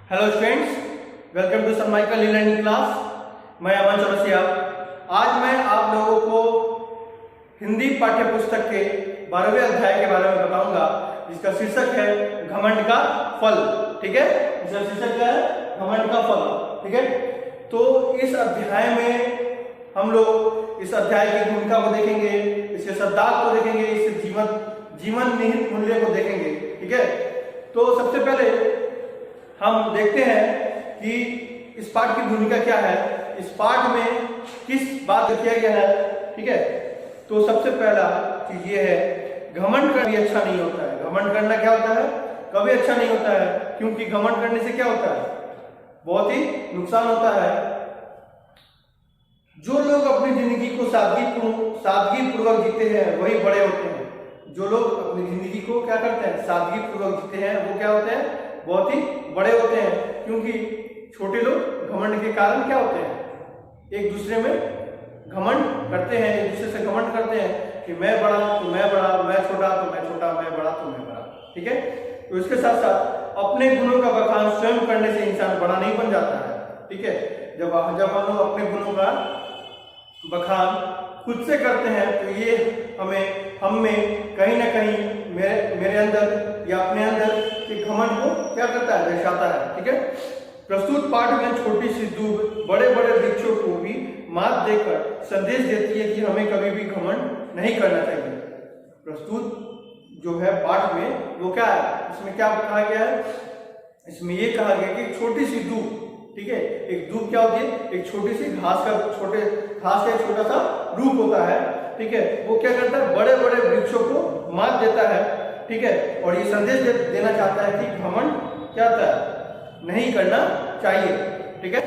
Hello students, welcome to sir Michael learning class. मैं अमन चौरसिया। आज मैं आप लोगों को हिंदी पाठ्य पुस्तक के 12वें अध्याय के बारे में बताऊंगा, जिसका शीर्षक है घमंड का फल। ठीक है, इसका शीर्षक क्या है? घमंड का फल। ठीक है, तो इस अध्याय में हम लोग इस अध्याय की भूमिका को देखेंगे, इसके शब्दार्थ को देखेंगे, इसके जीवन निहित मूल्य को देखेंगे। ठीक है, तो सबसे पहले हम देखते हैं कि इस पाठ की भूमिका क्या है, इस पाठ में किस बात को किया गया है। ठीक है, तो सबसे पहला चीज ये है, घमंड करना भी अच्छा नहीं होता है। घमंड करना क्या होता है? कभी अच्छा नहीं होता है, क्योंकि घमंड करने से क्या होता है? बहुत ही नुकसान होता है। जो लोग अपनी जिंदगी को सादगी पूर्वक जीते हैं वही बड़े होते हैं। जो लोग अपनी जिंदगी को क्या करते हैं? सादगी पूर्वक जीते हैं, वो क्या होते हैं? बहुत ही बड़े होते हैं। क्योंकि छोटे लोग घमंड के कारण क्या होते हैं? एक दूसरे में घमंड करते हैं, एक दूसरे से घमंड करते हैं कि मैं बड़ा तो मैं बड़ा, मैं छोटा तो मैं छोटा, मैं बड़ा तो मैं बड़ा। ठीक है, तो इसके साथ साथ अपने गुणों का बखान स्वयं करने से इंसान बड़ा नहीं बन जाता है। ठीक है, जब हम लोग अपने गुणों का बखान खुद से करते हैं तो ये हम में कहीं ना कहीं मेरे अंदर या अपने अंदर के घमंड को क्या करता है? दर्शाता है। ठीक है, प्रस्तुत पाठ में छोटी सी दूब बड़े बड़े वृक्षों को भी मात देकर संदेश देती है कि हमें कभी भी घमंड नहीं करना चाहिए। प्रस्तुत जो है पाठ में वो क्या है, इसमें क्या कहा गया है? इसमें ये कहा गया कि छोटी सी दूब, ठीक है, एक दूब क्या होती है? एक छोटी सी घास का एक छोटा सा रूप होता है। ठीक है, वो क्या करता है? बड़े बड़े वृक्षों को मात देता है। ठीक है, और ये संदेश देना चाहता है कि घमंड क्या होता है? नहीं करना चाहिए। ठीक है,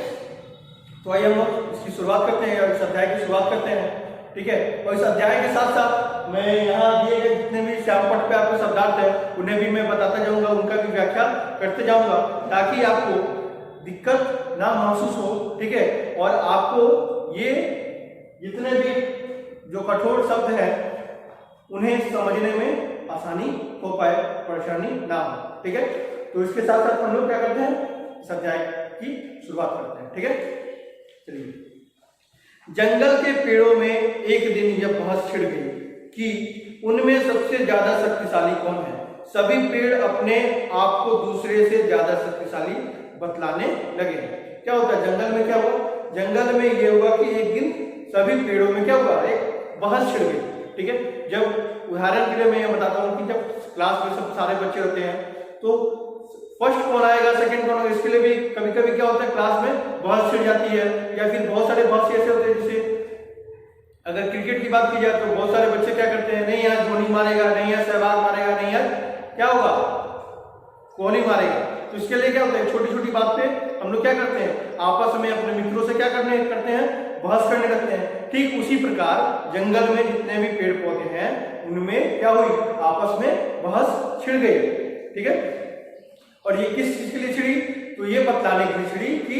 तो आइए हम लोग इसकी शुरुआत करते हैं और इस अध्याय की शुरुआत करते हैं। ठीक है, और इस अध्याय के साथ साथ मैं यहाँ दिए गए जितने भी श्यामपट्ट पे आपके शब्दार्थ है उन्हें भी मैं बताता जाऊंगा, उनका भी व्याख्या करते जाऊंगा, ताकि आपको दिक्कत ना महसूस हो। ठीक है, और आपको ये जितने भी जो कठोर शब्द है उन्हें समझने में आसानी हो पाए, परेशानी ना हो। ठीक है, तो इसके साथ साथ हम लोग क्या करते हैं? इस अध्याय की शुरुआत करते हैं। ठीक है, चलिए। जंगल के पेड़ों में एक दिन यह बहस छिड़ गई कि उनमें सबसे ज्यादा शक्तिशाली कौन है। सभी पेड़ अपने आप को दूसरे से ज्यादा शक्तिशाली बतलाने लगे। क्या होता है जंगल में? क्या हुआ जंगल में? ये हुआ कि एक दिन सभी पेड़ों में क्या हुआ? एक बहस छिड़ गई। ठीक है, जब उदाहरण के लिए मैं ये बताता हूँ कि जब क्लास में सब सारे बच्चे होते हैं तो फर्स्ट कौन आएगा, सेकंड कौन आएगा, इसके लिए भी कभी कभी क्या होता है क्लास में बहस छिड़ जाती है। या फिर बहुत सारे बहस ऐसे होते हैं, जैसे अगर क्रिकेट की बात की जाए तो बहुत सारे बच्चे क्या करते हैं? नहीं यार धोनी मारेगा, नहीं यार सहवाग मारेगा, नहीं यार क्या होगा कोहली मारेगा। तो इसके लिए क्या होता है? छोटी छोटी बात पे हम लोग क्या करते हैं? आपस में अपने मित्रों से क्या करते हैं? बहस करने लगते हैं। ठीक उसी प्रकार जंगल में जितने भी पेड़ पौधे हैं उनमें क्या हुई? आपस में बहस छिड़ गई। ठीक है, और ये किस चीज के लिए छिड़ी? तो ये बतलाने के लिए छिड़ी कि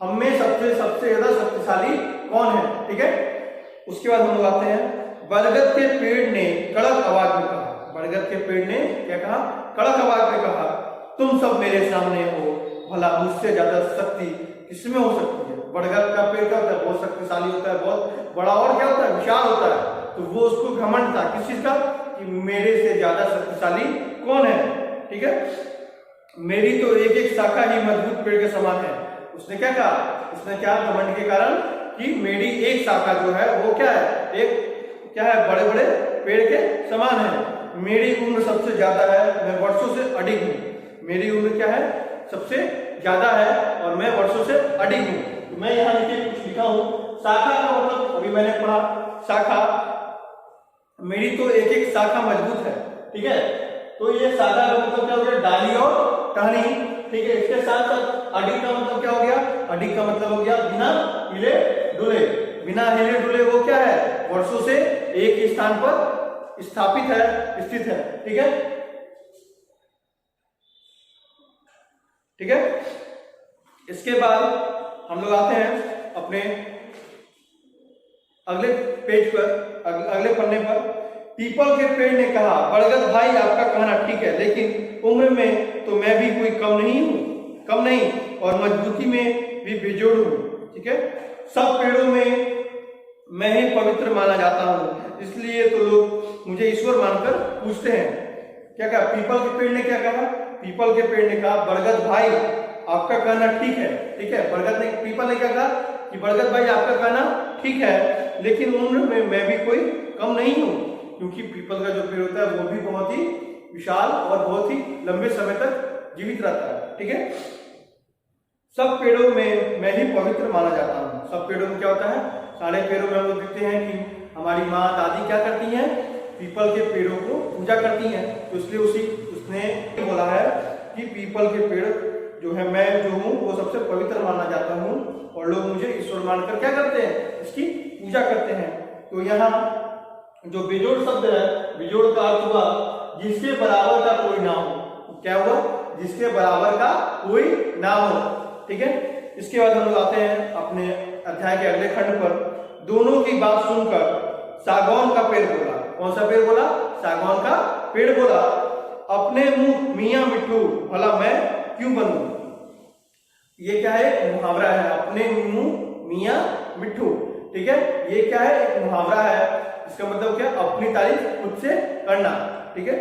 हम में सबसे ज्यादा शक्तिशाली कौन है। ठीक है, उसके बाद हम लोग आते हैं, बरगद के पेड़ ने कड़क आवाज में कहा। बरगद के पेड़ ने क्या कहा? कड़क आवाज में कहा, तुम सब मेरे सामने हो, भला मुझसे ज्यादा शक्ति किसमें हो सकती है? बरगद का पेड़ क्या होता है? बहुत शक्तिशाली होता है, बहुत बड़ा, और क्या होता है? विशाल होता है। तो वो उसको घमंड था किस चीज का? कि मेरे से ज्यादा शक्तिशाली कौन है। ठीक है, मेरी तो एक एक शाखा ही मजबूत पेड़ के समान है। उसने क्या कहा? उसने क्या घमंड के कारण कि मेरी एक शाखा जो है वो क्या है? एक क्या है? बड़े बड़े पेड़ के समान है। मेरी उम्र सबसे ज्यादा है, मैं वर्षों से अडिग हूं। मेरी उम्र क्या है? सबसे ज्यादा है और मैं वर्षों से अडिग हूं। तो मैं यहाँ नीचे कुछ लिखा हूं, शाखा का मतलब अभी मैंने पढ़ा शाखा, मेरी तो एक एक शाखा मजबूत है। ठीक है, तो ये शाखा का मतलब क्या हो गया? डाली और टहनी। ठीक है, इसके साथ साथ अडिग का मतलब क्या हो गया? अडिग का मतलब हो गया बिना हिले डुले। बिना हिले डुले वो क्या है? वर्षों से एक ही स्थान पर स्थापित है, स्थित है। ठीक है, ठीक है, इसके बाद हम लोग आते हैं अपने अगले पेज पर, अगले पन्ने पर। पीपल के पेड़ ने कहा, बरगद भाई आपका कहना ठीक है, लेकिन उम्र में तो मैं भी कोई कम नहीं हूं। कम नहीं और मजबूती में भी बेजोड़ हूँ। ठीक है, सब पेड़ों में मैं ही पवित्र माना जाता हूँ, इसलिए तो लोग मुझे ईश्वर मानकर पूछते हैं। क्या कहा पीपल के पेड़ ने? क्या कहा पीपल के पेड़ ने? कहा बरगद भाई आपका कहना ठीक है। ठीक है, बरगद ने, पीपल ने क्या कहा कि बरगद भाई आपका कहना ठीक है, लेकिन उम्र में मैं भी कोई कम नहीं हूँ, क्योंकि पीपल का जो पेड़ होता है वो भी बहुत ही विशाल और बहुत ही लंबे समय तक जीवित रहता है। ठीक है, सब पेड़ों में मैं ही पवित्र माना जाता हूँ। सब पेड़ों में क्या होता है? सारे पेड़ों में हम लोग देखते हैं कि हमारी माँ दादी क्या करती हैं? पीपल के पेड़ों को पूजा करती हैं। तो इसलिए उसने बोला है कि पीपल के पेड़ जो है, मैं जो हूँ वो सबसे पवित्र माना जाता हूँ और लोग मुझे ईश्वर मानकर क्या करते हैं? इसकी पूजा करते हैं। तो यहाँ जो बेजोड़ शब्द है, बेजोड़ का अर्थ हुआ जिसके बराबर का कोई ना हो। क्या हुआ? जिसके बराबर का कोई ना हो। ठीक है, इसके बाद हम लोग आते हैं अपने अध्याय के अगले खंड पर। दोनों की बात सुनकर सागौन का पेड़ बोला। कौन सा पेड़ बोला? सागौन का पेड़ बोला, अपने मुंह मियां मिट्ठू भला मैं क्यों बनूं? ये क्या है? मुहावरा है, अपने मुंह मियां मिट्ठू। ठीक है, ये क्या है? एक मुहावरा है। इसका मतलब क्या? अपनी तारीफ खुद से करना। ठीक है,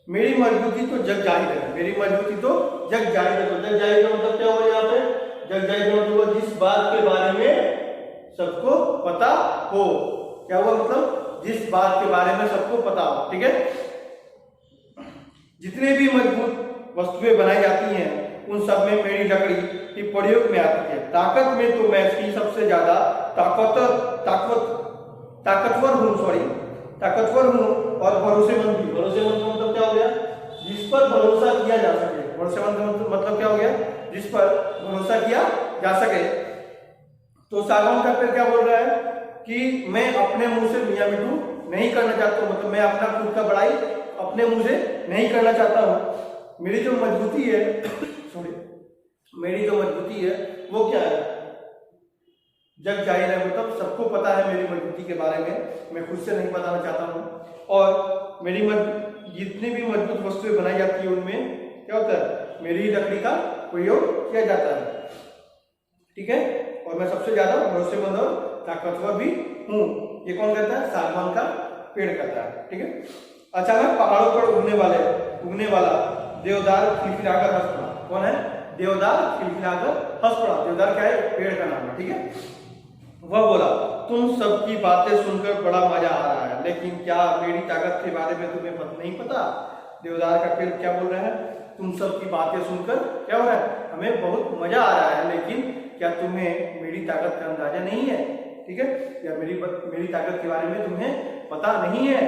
मेरी मजबूती तो जग जाहिर है। मेरी मजबूती तो जग जाहिर है। तो जग जाहिर का मतलब क्या हुआ यहाँ पे? जग जाहिर का मतलब जिस बात के बारे में सबको पता हो। क्या हुआ? मतलब जिस बात के बारे में सबको पता हो। ठीक है, जितने भी मजबूत वस्तुएं बनाई जाती हैं उन सब में मेरी लकड़ी ही प्रयोग में आती है। ताकत में तो मैं इसकी सबसे ज्यादा ताकतवर हूँ और भरोसेमंद भी। भरोसेमंद मतलब क्या हो गया? जिस पर भरोसा किया जा सके। भरोसेमंद मतलब क्या हो गया? जिस पर भरोसा किया जा सके। तो सागौन का पेड़ क्या बोल रहा है कि मैं अपने मुंह से मियां मिट्ठू नहीं करना चाहता हूँ। मतलब मैं अपना खुद का बड़ाई अपने मुंह से नहीं करना चाहता हूँ। मेरी जो मजबूती है मेरी जो मजबूती है वो क्या है? जग जाहिर है, मतलब सबको पता है मेरी मजबूती के बारे में, मैं खुद से नहीं बताना चाहता हूँ। और मेरी जितनी भी मजबूत वस्तुएं बनाई जाती है उनमें क्या होता है? मेरी लकड़ी का प्रयोग किया जाता है। ठीक है, और मैं सबसे ज्यादा भरोसेमंद और ताकतवर भी हूँ। ये कौन कहता है? सागवान का पेड़ कहता है। ठीक है, अचानक पहाड़ों पर उगने वाला देवदार खिलखिलाकर हंस पड़ा। कौन है? देवदार खिलखिलाकर हंस पड़ा। देवदार क्या है? पेड़ का नाम है। ठीक है, वह बोला तुम सबकी बातें सुनकर बड़ा मजा आ रहा है, लेकिन क्या मेरी ताकत के बारे में तुम्हें नहीं पता? देवदार का पेड़ क्या बोल रहा है? तुम सबकी बातें सुनकर क्या हो रहा है? हमें बहुत मजा आ रहा है, लेकिन क्या तुम्हें मेरी ताकत का अंदाजा नहीं है? ठीक है, या मेरी ताकत के बारे में तुम्हें पता नहीं है?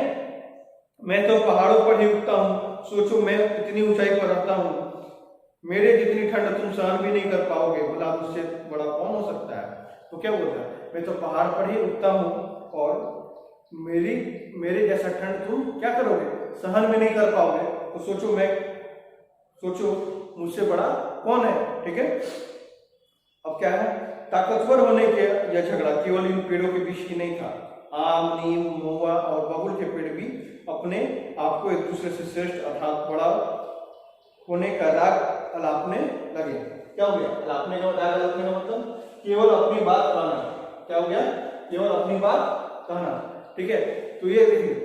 मैं तो पहाड़ों पर ही उगता हूँ, सोचो मैं कितनी ऊंचाई पर रहता हूँ। मेरे जितनी ठंड तुम सहन भी नहीं कर पाओगे, भला मुझसे बड़ा कौन हो सकता है? तो क्या बोल रहा है? मैं तो पहाड़ पर ही उगता हूँ और मेरे जैसा ठंड तुम क्या करोगे? सहन भी नहीं कर पाओगे। तो सोचो मुझसे बड़ा कौन है? ठीक है, अब क्या है? ताकतवर होने के यह झगड़ा केवल इन पेड़ों के बीच ही नहीं था। आम, नीम, महुआ और बबूल के पेड़ भी अपने आप को एक दूसरे से श्रेष्ठ अर्थात बड़ा होने का राग अलापने लगे। क्या हो गया? अलापने का राग अलापने का मतलब केवल अपनी बात कहना। क्या हो गया? केवल अपनी बात कहना। ठीक है, तो ये देखिए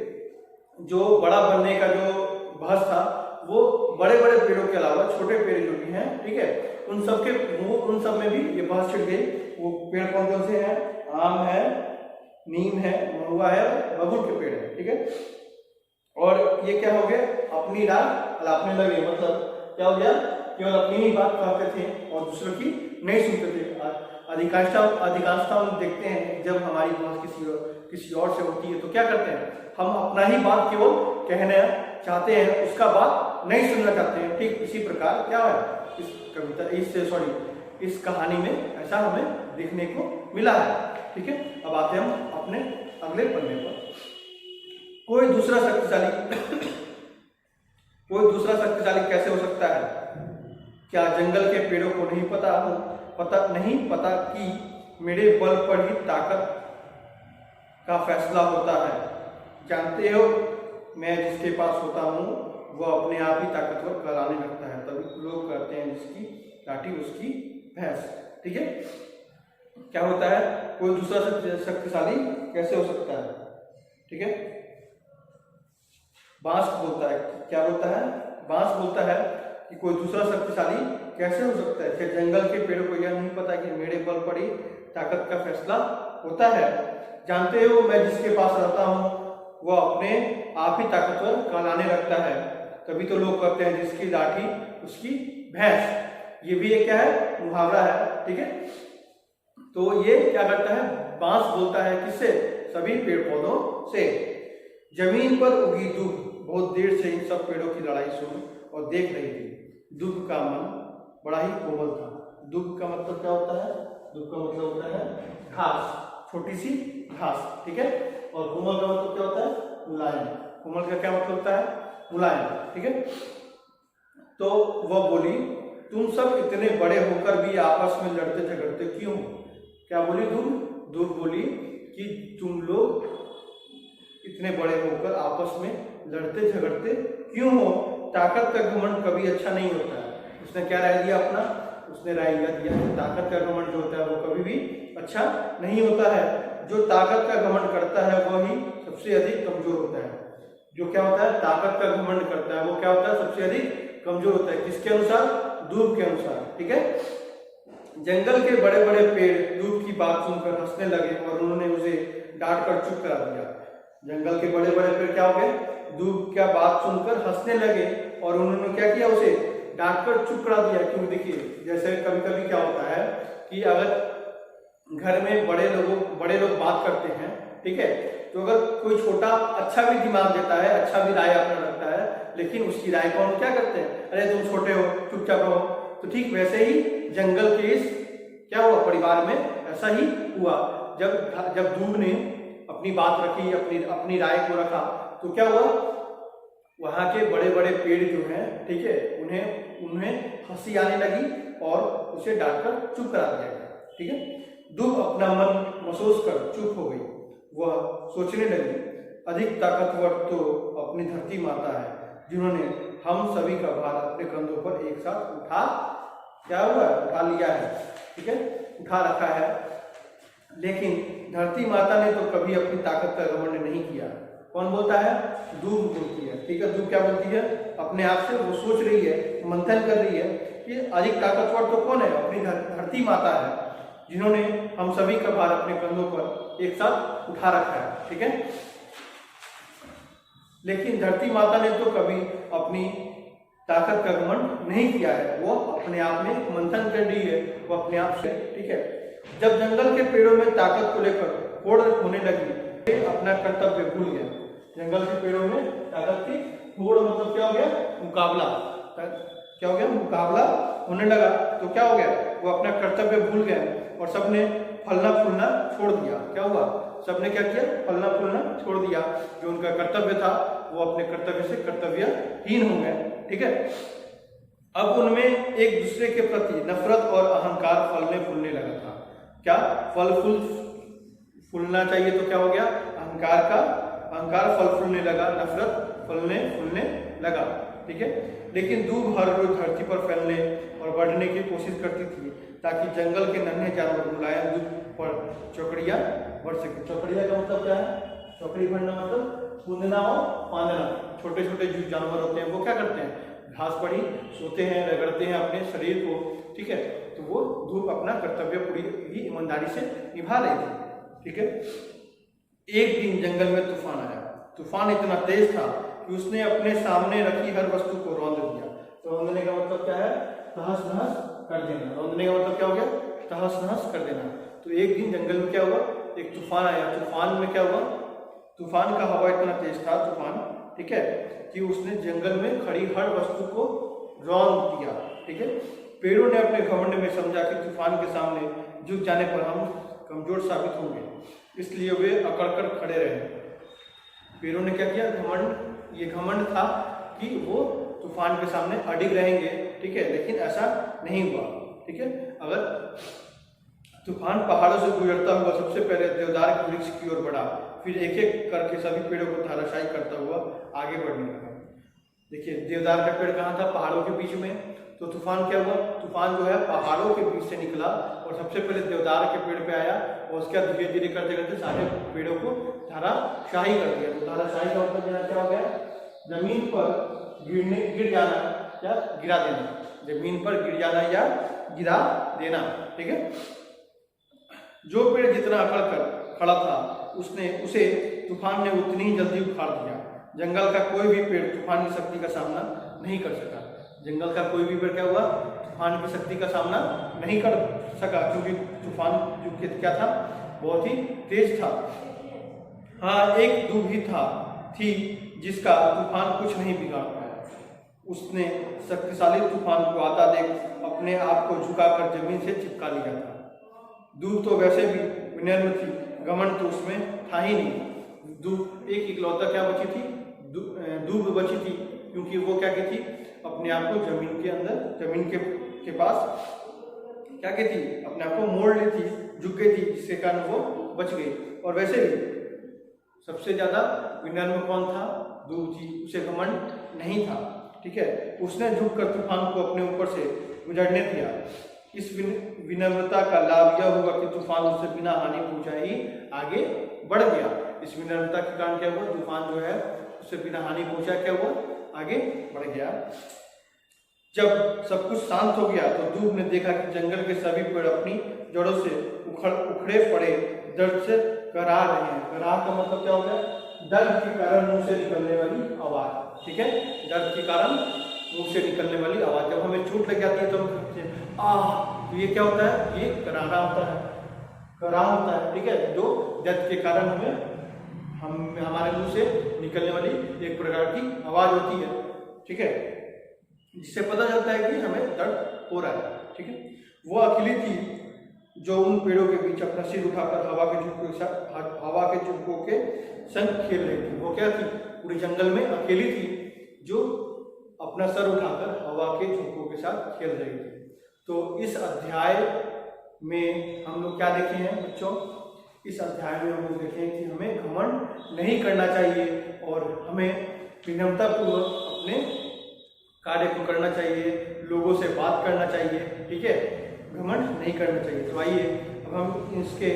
जो बड़ा बनने का जो बहस था वो बड़े बड़े पेड़ों के अलावा छोटे पेड़ जो भी हैं, ठीक है, उन सब में भी ये बहस छिड़ गई। वो पेड़ कौन कौन से हैं? आम है, नीम है, महुआ है, बबूल के पेड़ है। ठीक है, और ये क्या हो गया? अपनी राह अलापने लगे। मतलब क्या हो गया? केवल अपनी ही बात कहते थे और दूसरों की नहीं सुनते थे। अधिकांशता हम देखते हैं जब हमारी बात किसी और से होती है तो क्या करते हैं? हम अपना ही बात केवल कहना चाहते हैं, उसका बात नहीं सुनना चाहते हैं। ठीक इसी प्रकार क्या है इस कहानी में ऐसा हमें देखने को मिला है। ठीक है, अब आते हैं हम अपने अगले पन्ने पर। कोई दूसरा शक्तिशाली कैसे हो सकता है? क्या जंगल के पेड़ों को नहीं पता कि मेरे बल पर ही ताकत का फैसला होता है? जानते हो मैं जिसके पास होता हूँ वो अपने आप ही ताकतवर कहलाने लगता है। तभी लोग कहते हैं जिसकी लाठी उसकी भैंस। ठीक है, क्या होता है, कोई दूसरा शक्तिशाली कैसे हो सकता है। ठीक है, बांस बोलता है, क्या बोलता है, बांस बोलता है कि कोई दूसरा शक्तिशाली कैसे हो सकता है। क्या जंगल के पेड़ को यह नहीं पता कि मेरे बल पर ही ताकत का फैसला होता है। जानते हो, मैं जिसके पास रहता हूँ वह अपने आप ही ताकतवर कहलाने लगता है, तभी तो लोग कहते हैं जिसकी लाठी उसकी भैंस। ये भी एक क्या है, मुहावरा है। ठीक है, तो ये क्या करता है, बांस बोलता है किससे, सभी पेड़ पौधों से। जमीन पर उगी दूब बहुत देर से इन सब पेड़ों की लड़ाई सुन और देख रही थी। दूब का मन बड़ा ही कोमल था। दूब का मतलब क्या होता है, दूब का मतलब होता है घास, छोटी सी घास। ठीक है, और कोमल का मतलब क्या होता है, मुलायम। कोमल का क्या मतलब होता है, मुलायम। ठीक है, तो वह बोली, तुम सब इतने बड़े होकर भी आपस में लड़ते झगड़ते क्यों। क्या बोली दूब, दूब बोली कि तुम लोग इतने बड़े होकर आपस में लड़ते झगड़ते क्यों हो। ताकत का घमंड कभी अच्छा नहीं होता है। उसने क्या राय दिया अपना, उसने राय दिया कि ताकत का घमंड जो होता है वो कभी भी अच्छा नहीं होता है। जो ताकत का घमंड करता है वह ही सबसे अधिक कमजोर होता है। जो क्या होता है, ताकत का घमंड करता है वो क्या होता है, सबसे अधिक कमजोर होता है। किसके अनुसार, दूब के अनुसार। ठीक है, जंगल के बड़े बड़े पेड़ दूब की बात सुनकर हंसने लगे और उन्होंने उसे डांट कर चुप करा दिया। जंगल के बड़े बड़े पेड़ क्या हो गए, दूब क्या बात सुनकर हंसने लगे और उन्होंने क्या किया, उसे डांट कर चुप करा दिया। क्यों, देखिए जैसे कभी कभी क्या होता है कि अगर घर में बड़े लोग बात करते हैं, ठीक है, तो अगर कोई छोटा अच्छा भी दिमाग देता है, अच्छा भी राय अपना रखता है, लेकिन उसकी राय को हम क्या करते हैं, अरे तुम छोटे हो चुपचाप रहो। तो ठीक वैसे ही जंगल के इस क्या हुआ, परिवार में ऐसा ही हुआ। जब दूब ने अपनी बात रखी, अपनी राय को रखा, तो क्या हुआ, वहां के बड़े बड़े पेड़ जो हैं, ठीक है, उन्हें हंसी आने लगी और उसे डांटकर चुप करा दिया गया। ठीक है, दूब अपना मन महसूस कर चुप हो गई। वह सोचने लगी, अधिक ताकतवर तो अपनी धरती माता है, जिन्होंने हम सभी का भार अपने कंधों पर एक साथ उठा लिया है। ठीक है, उठा रखा है। लेकिन धरती माता ने तो कभी अपनी ताकत का घमंड नहीं किया। कौन बोलता है, दूब बोलती है। ठीक है, दूब क्या बोलती है, अपने आप से वो सोच रही है, मंथन कर रही है कि अधिक ताकतवर तो कौन है, अपनी धरती माता है, जिन्होंने हम सभी का भार अपने कंधों पर एक साथ उठा रखा है। ठीक है, लेकिन धरती माता ने तो कभी अपनी ताकत का घमंड नहीं किया है। वो अपने आप में मंथन कर रही है, वो अपने आप से। ठीक है, जब जंगल के पेड़ों में ताकत को लेकर होड़ होने लगी, अपना कर्तव्य भूल गया। जंगल के पेड़ों में ताकत की होड़ मतलब क्या हो गया, मुकाबला। क्या हो गया, मुकाबला होने लगा, तो क्या हो गया, वो अपना कर्तव्य भूल गए और सबने फलना फूलना छोड़ दिया। क्या हुआ, सबने क्या किया, फलना फूलना छोड़ दिया। जो उनका कर्तव्य था वो अपने कर्तव्य से कर्तव्यहीन हो गए। ठीक है, अब उनमें एक दूसरे के प्रति नफरत और अहंकार फलने फूलने लगा था। क्या, फल फूलना चाहिए तो क्या हो गया, अहंकार फल फूलने लगा, नफरत फलने फूलने लगा। ठीक है, लेकिन दूब हर रोज धरती पर फैलने और बढ़ने की कोशिश करती थी ताकि जंगल के नन्हे जानवर मुलायम दूब पर चौकड़िया बढ़ सके। चौकड़िया का मतलब क्या है, चौकड़ी बढ़ना मतलब कूदना और फांदना। छोटे छोटे जो जानवर होते हैं वो क्या करते हैं, घास पर ही सोते हैं, रगड़ते हैं अपने शरीर को। ठीक है, तो वो दूब अपना कर्तव्य पूरी ही ईमानदारी से निभा रही थी। ठीक है, एक दिन जंगल में तूफान आया। तूफान इतना तेज था कि उसने अपने सामने रखी हर वस्तु को रौंद दिया। तो रौंदने का मतलब क्या है, तहस नहस कर देना। रौंदने का मतलब क्या हो गया, तहस नहस कर देना। तो एक दिन जंगल में क्या हुआ, एक तूफान आया। तूफान में क्या हुआ, तूफान का हवा इतना तेज था, तूफान, ठीक है, कि उसने जंगल में खड़ी हर वस्तु को रौंद दिया। ठीक है, पेड़ों ने अपने घमंड में समझा कि तूफान के सामने झुक जाने पर हम कमजोर साबित होंगे, इसलिए वे अकड़कर खड़े रहे। पेड़ों ने क्या किया, घमंड, ये घमंड था कि वो तूफान के सामने अडिग रहेंगे। ठीक है, लेकिन ऐसा नहीं हुआ। ठीक है, अगर तूफान पहाड़ों से गुजरता हुआ सबसे पहले देवदार के वृक्ष की ओर बढ़ा, फिर एक एक करके सभी पेड़ों को धाराशायी करता हुआ आगे बढ़ने लगा। देखिए, देवदार का पेड़ कहाँ था, पहाड़ों के बीच में। तो तूफान क्या हुआ, तूफान जो है पहाड़ों के बीच से निकला और सबसे पहले देवदार के पेड़ पे आया और उसके बाद धीरे धीरे करते करते सारे पेड़ों को धराशाही कर दिया। तो धराशाही का मतलब यहाँ क्या हो गया, जमीन पर गिर जाना या गिरा देना, जमीन पर गिर जाना या गिरा देना। ठीक है, जो पेड़ जितना अकड़ कर खड़ा था उसे तूफान ने उतनी ही जल्दी उखाड़ दिया। जंगल का कोई भी पेड़ तूफान की शक्ति का सामना नहीं कर सका। जंगल का कोई भी पेड़ क्या हुआ, तूफान की शक्ति का सामना नहीं कर सका, क्योंकि तूफान जो क्या था, बहुत ही तेज था। हाँ, एक दूब ही थी जिसका तूफान कुछ नहीं बिगाड़ पाया। उसने शक्तिशाली तूफान को आता देख अपने आप को झुकाकर जमीन से चिपका लिया था। दूब तो वैसे भी विनम्र थी, घमंड तो उसमें था ही नहीं। दूब एक इकलौता क्या बची थी, दूब बची थी, क्योंकि वो क्या की थी, अपने आप को जमीन के अंदर, जमीन के पास क्या की थी, अपने आप को मोड़ ली थी, झुक गई थी, जिसके कारण वो बच गई। और वैसे भी सबसे ज्यादा विनम्र कौन था, दूब थी, उसे घमंड नहीं था। ठीक है, उसने झुककर तूफान को अपने ऊपर से गुजरने दिया। इस विनम्रता का लाभ यह हुआ कि तूफान उसे बिना हानि पहुंचाए ही आगे बढ़ गया। इस विनम्रता के कारण क्या हुआ, तूफान जो है उसे बिना हानि पहुंचाए क्या हुआ, आगे बढ़ गया। जब सब कुछ शांत हो गया तो दूब ने देखा कि जंगल के सभी पेड़ अपनी जड़ों से उखड़े पड़े दर्द से कराह रहे हैं। कराह का मतलब क्या हो गया, दर्द के कारण मुंह से निकलने वाली आवाज। ठीक है, दर्द के कारण मुंह से निकलने वाली आवाज। जब हमें चोट लग जाती है तो हम कहते हैं तो ये क्या होता है, ये करारा होता है, कराह होता है। ठीक है, जो दर्द के कारण हमारे मुंह से निकलने वाली एक प्रकार की आवाज होती है। ठीक है, जिससे पता चलता है कि हमें दर्द हो रहा है। ठीक है, वो अकेली थी जो उन पेड़ों के बीच अपना सिर उठाकर हवा के झोंकों के संग खेल रही थी। वो क्या थी, पूरी जंगल में अकेली थी जो अपना सर उठाकर हवा के झोंकों के साथ खेल रही थी। तो इस अध्याय में हम लोग क्या देखे हैं बच्चों, इस अध्याय में हम लोग देखे हैं कि हमें घमंड नहीं करना चाहिए और हमें विनम्रतापूर्वक अपने कार्य को करना चाहिए, लोगों से बात करना चाहिए। ठीक है, घमंड नहीं करना चाहिए। तो आइए अब हम इसके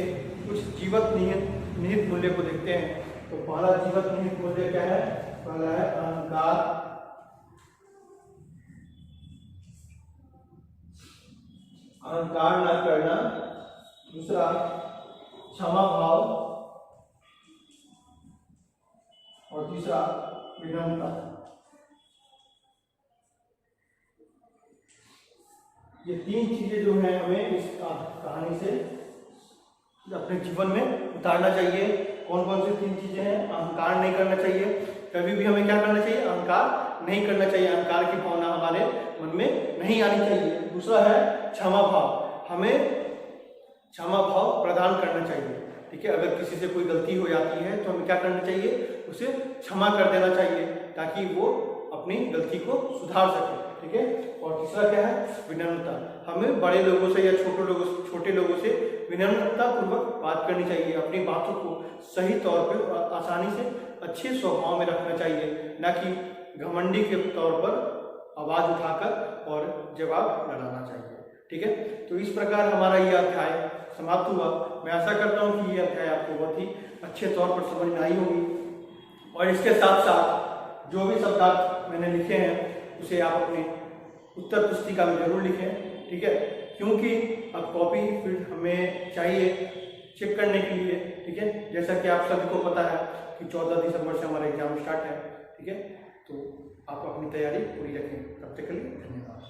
कुछ जीवत निहित मूल्य को देखते हैं। तो पहला जीवत निहित मूल्य क्या है, पहला है अहंकार, अहंकार न करना। दूसरा क्षमा भाव और तीसरा विनम्रता। ये तीन चीजें जो है हमें इस कहानी से अपने जीवन में उतारना चाहिए। कौन कौन सी तीन चीजें हैं, अहंकार नहीं करना चाहिए, कभी भी हमें क्या करना चाहिए, अहंकार नहीं करना चाहिए, अहंकार की भावना हमारे मन में नहीं आनी चाहिए। दूसरा है क्षमा भाव, हमें क्षमा भाव प्रदान करना चाहिए। ठीक है, अगर किसी से कोई गलती हो जाती है तो हमें क्या करना चाहिए, उसे क्षमा कर देना चाहिए ताकि वो अपनी गलती को सुधार सके। ठीक है, और तीसरा क्या है, विनम्रता। हमें बड़े लोगों से या छोटे लोगों से विनम्रता पूर्वक बात करनी चाहिए, अपनी बातों को सही तौर पर आसानी से अच्छे स्वभाव में रखना चाहिए, न कि घमंडी के तौर पर आवाज उठाकर और जवाब लगाना चाहिए। ठीक है, तो इस प्रकार हमारा यह अध्याय समाप्त हुआ। मैं आशा करता हूँ कि यह अध्याय आपको बहुत ही अच्छे तौर पर समझ में आई होगी और इसके साथ साथ जो भी शब्दार्थ मैंने लिखे हैं उसे आप अपने उत्तर पुस्तिका में जरूर लिखें। ठीक है, क्योंकि अब कॉपी फिर हमें चाहिए चेक करने के लिए। ठीक है, जैसा कि आप सभी को पता है कि 14 दिसंबर से हमारा एग्जाम स्टार्ट है। ठीक है, तो आप अपनी तैयारी पूरी रखें। तब तक के लिए धन्यवाद।